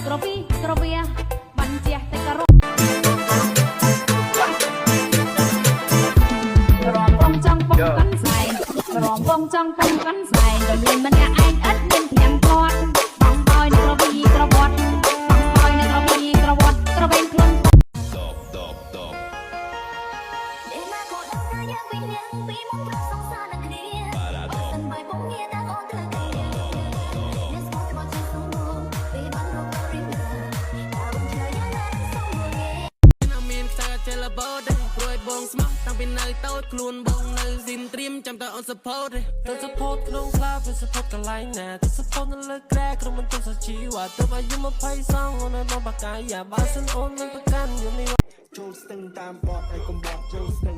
ក្រវីក្រវាបាញ់ជះតែការរំបងចង់ពងកាន់ស្បែករំបងចង់ពងកាន់ស្បែកក៏មានម្នាក់ឯងឥតមានធានគាត់បងបอยនៅក្រវីក្រវត្តបងបอยនៅក្រវីក្រវត្តក្រវែងខ្លួនតាំងពីនៅតូចខ្លួនបងនៅស៊ីនត្រៀមចាំតើអូន support ទៅ support ក្នុងក្លាទៅ support កន្លែងណាទៅ support នៅលើក្រែក្រុមមិនទៅសាជីវ៉ាទៅអាយុ20សងអូននៅបកាយាបើសិនអូនមិនប្រកាន់យូរនេះចូលស្ទឹងតាមបត់ឲ្យកុំបត់ចូលស្ទឹង